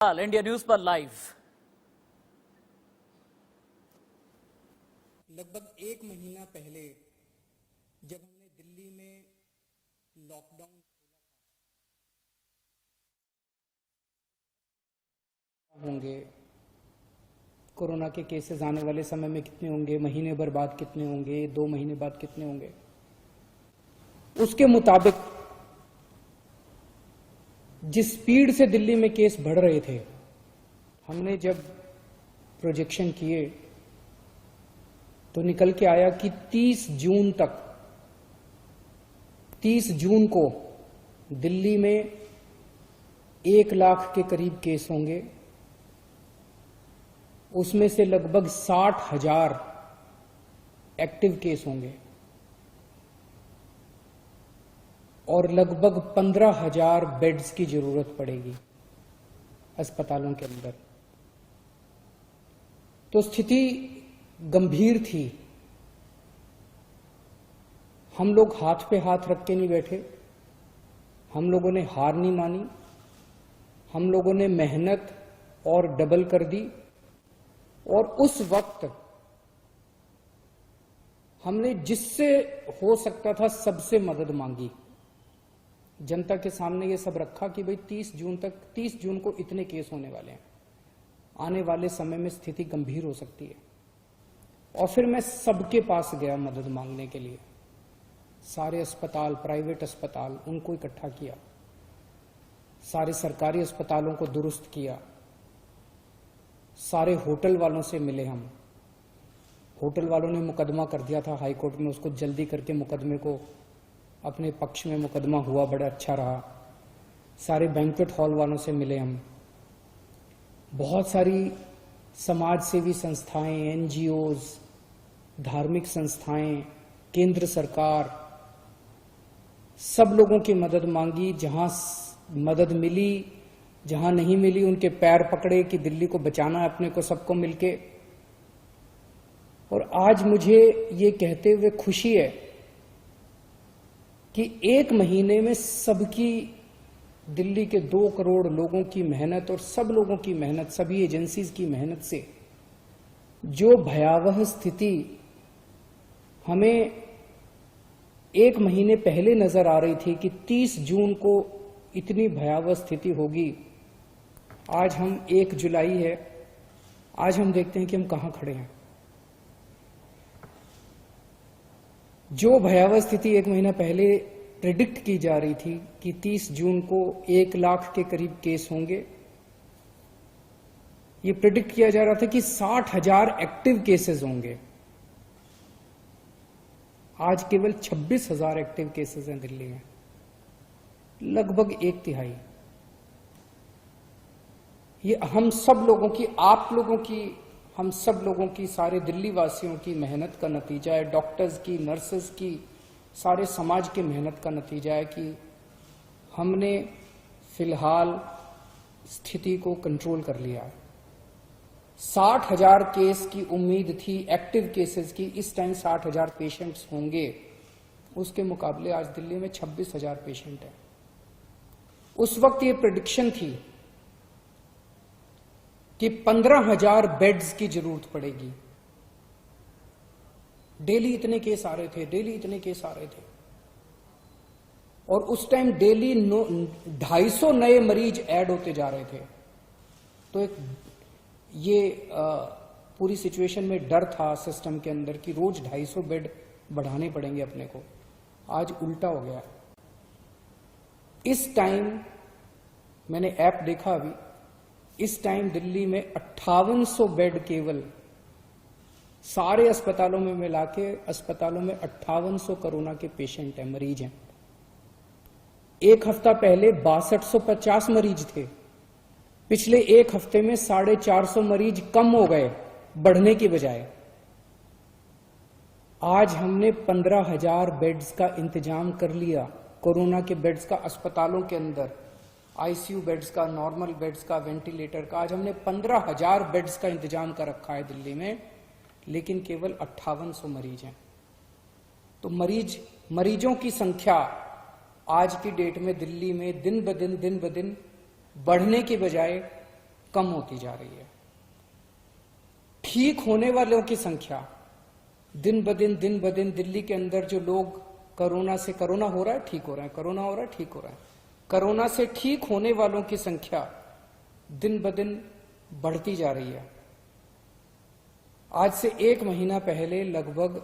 India news पर live. लगभग एक महीना पहले जब हमने दिल्ली में लॉकडाउन होंगे, कोरोना के केसेस आने वाले समय में कितने होंगे, महीने भर बाद कितने होंगे, 2 महीने बाद कितने होंगे, उसके मुताबिक जिस स्पीड से दिल्ली में केस बढ़ रहे थे, हमने जब प्रोजेक्शन किए तो निकल के आया कि 30 जून को दिल्ली में 1 लाख के करीब केस होंगे। उसमें से लगभग 60,000 एक्टिव केस होंगे और लगभग 15,000 बेड्स की जरूरत पड़ेगी अस्पतालों के अंदर। तो स्थिति गंभीर थी। हम लोग हाथ पे हाथ रख के नहीं बैठे, हम लोगों ने हार नहीं मानी, हम लोगों ने मेहनत और डबल कर दी। और उस वक्त हमने जिससे हो सकता था सबसे मदद मांगी। जनता के सामने ये सब रखा कि भाई 30 जून को इतने केस होने वाले हैं, आने वाले समय में स्थिति गंभीर हो सकती है। और फिर मैं सबके पास गया मदद मांगने के लिए। सारे अस्पताल, प्राइवेट अस्पताल, उनको इकट्ठा किया, सारे सरकारी अस्पतालों को दुरुस्त किया, सारे होटल वालों से मिले हम। होटल वालों ने मुकदमा कर दिया था हाई कोर्ट में, उसको जल्दी करके मुकदमे को अपने पक्ष में मुकदमा हुआ, बड़ा अच्छा रहा। सारे बैंक्वेट हॉल वालों से मिले हम। बहुत सारी समाज सेवी संस्थाएं, एनजीओज, धार्मिक संस्थाएं, केंद्र सरकार, सब लोगों की मदद मांगी। जहां मदद मिली, जहां नहीं मिली, उनके पैर पकड़े कि दिल्ली को बचाना है अपने को, सबको मिलके। और आज मुझे ये कहते हुए खुशी है कि 1 महीने में सबकी, दिल्ली के 2 करोड़ लोगों की मेहनत और सब लोगों की मेहनत, सभी एजेंसीज की मेहनत से जो भयावह स्थिति हमें 1 महीने पहले नजर आ रही थी कि 30 जून को इतनी भयावह स्थिति होगी, आज हम 1 जुलाई है, आज हम देखते हैं कि हम कहां खड़े हैं। जो भयावह स्थिति 1 महीना पहले प्रेडिक्ट की जा रही थी कि 30 जून को 1 लाख के करीब केस होंगे, ये प्रेडिक्ट किया जा रहा था कि 60,000 एक्टिव केसेस होंगे। आज केवल 26,000 एक्टिव केसेस हैं दिल्ली में, लगभग 1/3। ये हम सब लोगों की, आप लोगों की, हम सब लोगों की, सारे दिल्ली वासियों की मेहनत का नतीजा है। डॉक्टर्स की, नर्सेस की, सारे समाज की मेहनत का नतीजा है कि हमने फिलहाल स्थिति को कंट्रोल कर लिया है। 60,000 केस की उम्मीद थी, एक्टिव केसेस की। इस टाइम 60,000 पेशेंट्स होंगे, उसके मुकाबले आज दिल्ली में 26,000 पेशेंट हैं। उस वक्त ये प्रेडिक्शन थी कि 15,000 बेड्स की जरूरत पड़ेगी। डेली इतने केस आ रहे थे, डेली इतने केस आ रहे थे। और उस टाइम डेली 250 नए मरीज ऐड होते जा रहे थे। तो एक ये पूरी सिचुएशन में डर था सिस्टम के अंदर कि रोज 250 बेड बढ़ाने पड़ेंगे अपने को। आज उल्टा हो गया। इस टाइम मैंने ऐप देखा अभी, इस टाइम दिल्ली में 5800 बेड, केवल सारे अस्पतालों में मिला के अस्पतालों में 5800 कोरोना के पेशेंट हैं, मरीज हैं। 1 हफ्ता पहले 6250 मरीज थे। पिछले 1 हफ्ते में 450 मरीज कम हो गए, बढ़ने की बजाय। आज हमने 15,000 बेड्स का इंतजाम कर लिया, कोरोना के बेड्स का अस्पतालों के अंदर, आईसीयू बेड्स का, नॉर्मल बेड्स का, वेंटिलेटर का। आज हमने 15,000 बेड्स का इंतजाम कर रखा है दिल्ली में, लेकिन केवल 5800 मरीज हैं। तो मरीजों की संख्या आज की डेट में दिल्ली में दिन ब दिन बढ़ने के बजाय कम होती जा रही है। ठीक होने वालों की संख्या दिन ब दिन दिल्ली के अंदर जो लोग कोरोना हो रहा है ठीक हो रहे हैं, कोरोना हो रहा है ठीक हो रहा है, कोरोना से ठीक होने वालों की संख्या दिन ब दिन बढ़ती जा रही है। आज से 1 महीना पहले लगभग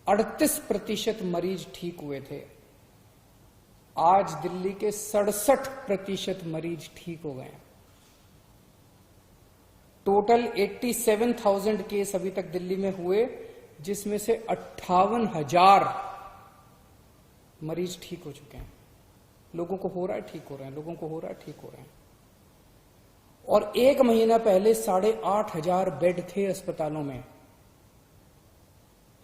38% मरीज ठीक हुए थे, आज दिल्ली के 67% मरीज ठीक हो गए हैं। टोटल 87,000 केस अभी तक दिल्ली में हुए, जिसमें से 58,000 मरीज ठीक हो चुके हैं। लोगों को हो रहा है ठीक हो रहे हैं, लोगों को हो रहा है ठीक हो रहे हैं। और 1 महीना पहले 8,500 बेड थे अस्पतालों में।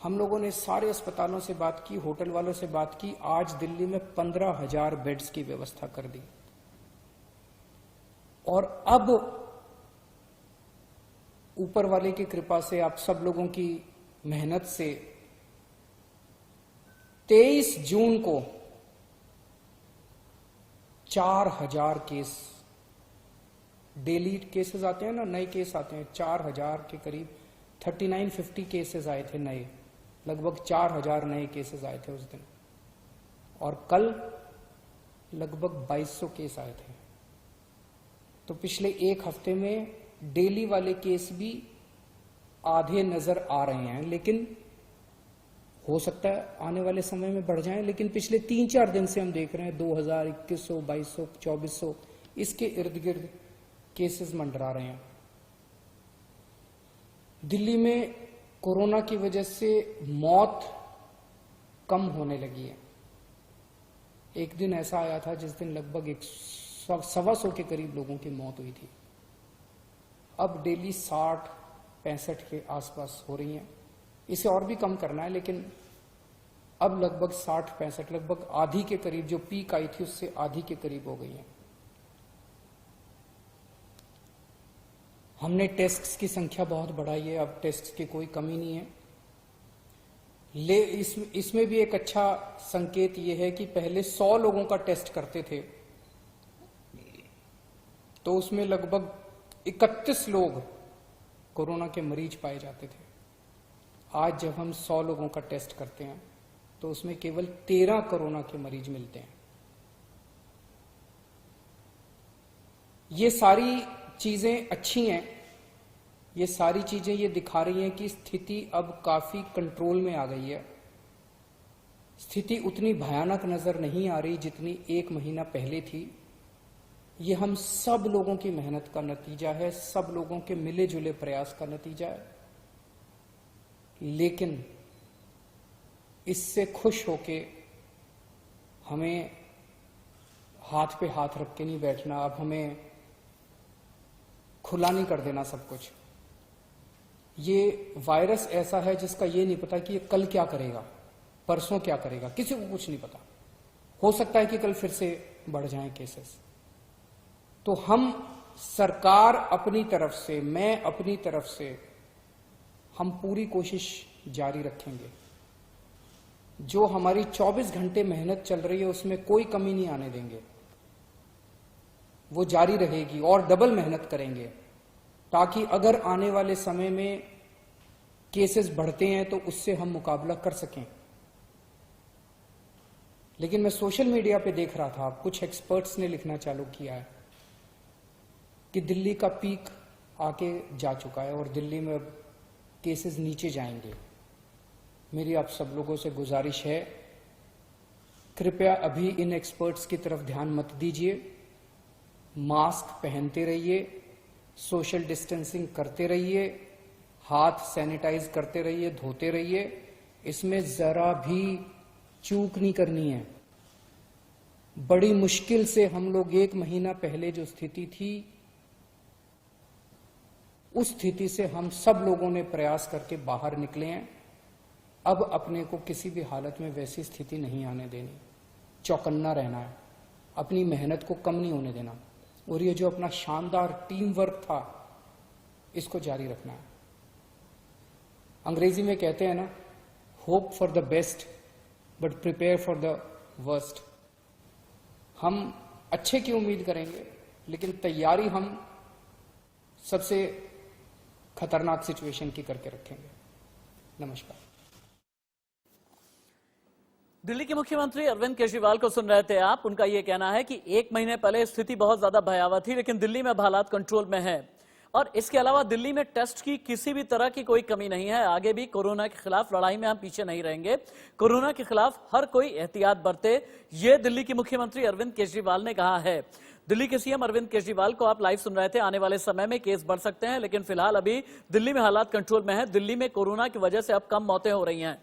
हम लोगों ने सारे अस्पतालों से बात की, होटल वालों से बात की, आज दिल्ली में 15,000 बेड्स की व्यवस्था कर दी। और अब ऊपर वाले की कृपा से, आप सब लोगों की मेहनत से 23 जून को 4,000 केस, डेली केसेस आते हैं ना, नए केस आते हैं, 4,000 के करीब 3950 केसेस आए थे नए, लगभग 4,000 नए केसेस आए थे उस दिन। और कल लगभग 2200 केस आए थे। तो पिछले 1 हफ्ते में डेली वाले केस भी आधे नजर आ रहे हैं, लेकिन हो सकता है आने वाले समय में बढ़ जाएं। लेकिन पिछले 3-4 दिन से हम देख रहे हैं 2000, 2100, 2200, 2400 इसके इर्द गिर्द केसेस मंडरा रहे हैं। दिल्ली में कोरोना की वजह से मौत कम होने लगी है। एक दिन ऐसा आया था जिस दिन लगभग 125 के करीब लोगों की मौत हुई थी। अब डेली 60-65 के आसपास हो रही हैं। इसे और भी कम करना है, लेकिन अब लगभग 60-65, लगभग आधी के करीब, जो पीक आई थी उससे आधी के करीब हो गई है। हमने टेस्ट्स की संख्या बहुत बढ़ाई है, अब टेस्ट्स की कोई कमी नहीं है। इसमें भी एक अच्छा संकेत ये है कि पहले 100 लोगों का टेस्ट करते थे तो उसमें लगभग 31 लोग कोरोना के मरीज पाए जाते थे। आज जब हम 100 लोगों का टेस्ट करते हैं तो उसमें केवल 13 कोरोना के मरीज मिलते हैं। ये सारी चीजें अच्छी हैं, ये सारी चीजें ये दिखा रही हैं कि स्थिति अब काफी कंट्रोल में आ गई है। स्थिति उतनी भयानक नजर नहीं आ रही जितनी 1 महीना पहले थी। ये हम सब लोगों की मेहनत का नतीजा है, सब लोगों के मिले जुले प्रयास का नतीजा है। लेकिन इससे खुश होके हमें हाथ पे हाथ रख के नहीं बैठना। अब हमें खुला नहीं कर देना सब कुछ। ये वायरस ऐसा है जिसका ये नहीं पता कि ये कल क्या करेगा, परसों क्या करेगा, किसी को कुछ नहीं पता। हो सकता है कि कल फिर से बढ़ जाएं केसेस। तो हम, सरकार अपनी तरफ से, मैं अपनी तरफ से, हम पूरी कोशिश जारी रखेंगे। जो हमारी 24 घंटे मेहनत चल रही है उसमें कोई कमी नहीं आने देंगे, वो जारी रहेगी और डबल मेहनत करेंगे, ताकि अगर आने वाले समय में केसेस बढ़ते हैं तो उससे हम मुकाबला कर सकें। लेकिन मैं सोशल मीडिया पे देख रहा था, कुछ एक्सपर्ट्स ने लिखना चालू किया है कि दिल्ली का पीक आके जा चुका है और दिल्ली में अब केसेस नीचे जाएंगे। मेरी आप सब लोगों से गुजारिश है, कृपया अभी इन एक्सपर्ट्स की तरफ ध्यान मत दीजिए। मास्क पहनते रहिए, सोशल डिस्टेंसिंग करते रहिए, हाथ सैनिटाइज करते रहिए, धोते रहिए। इसमें जरा भी चूक नहीं करनी है। बड़ी मुश्किल से हम लोग 1 महीना पहले जो स्थिति थी, उस स्थिति से हम सब लोगों ने प्रयास करके बाहर निकले हैं। अब अपने को किसी भी हालत में वैसी स्थिति नहीं आने देनी, चौकन्ना रहना है, अपनी मेहनत को कम नहीं होने देना, और ये जो अपना शानदार टीम वर्क था इसको जारी रखना है। अंग्रेजी में कहते हैं ना, hope for the best but prepare for the worst. हम अच्छे की उम्मीद करेंगे, लेकिन तैयारी हम सबसे खतरनाक सिचुएशन की करके रखेंगे। नमस्कार। दिल्ली के मुख्यमंत्री अरविंद केजरीवाल को सुन रहे थे आप। उनका यह कहना है कि 1 महीने पहले स्थिति बहुत ज्यादा भयावह थी, लेकिन दिल्ली में अब हालात कंट्रोल में है और इसके अलावा दिल्ली में टेस्ट की किसी भी तरह की कोई कमी नहीं है। आगे भी कोरोना के खिलाफ लड़ाई में हम पीछे नहीं रहेंगे। कोरोना के खिलाफ हर कोई एहतियात बरते, ये दिल्ली के मुख्यमंत्री अरविंद केजरीवाल ने कहा है। दिल्ली के सीएम अरविंद केजरीवाल को आप लाइव सुन रहे थे। आने वाले समय में केस बढ़ सकते हैं, लेकिन फिलहाल अभी दिल्ली में हालात कंट्रोल में है। दिल्ली में कोरोना की वजह से अब कम मौतें हो रही हैं।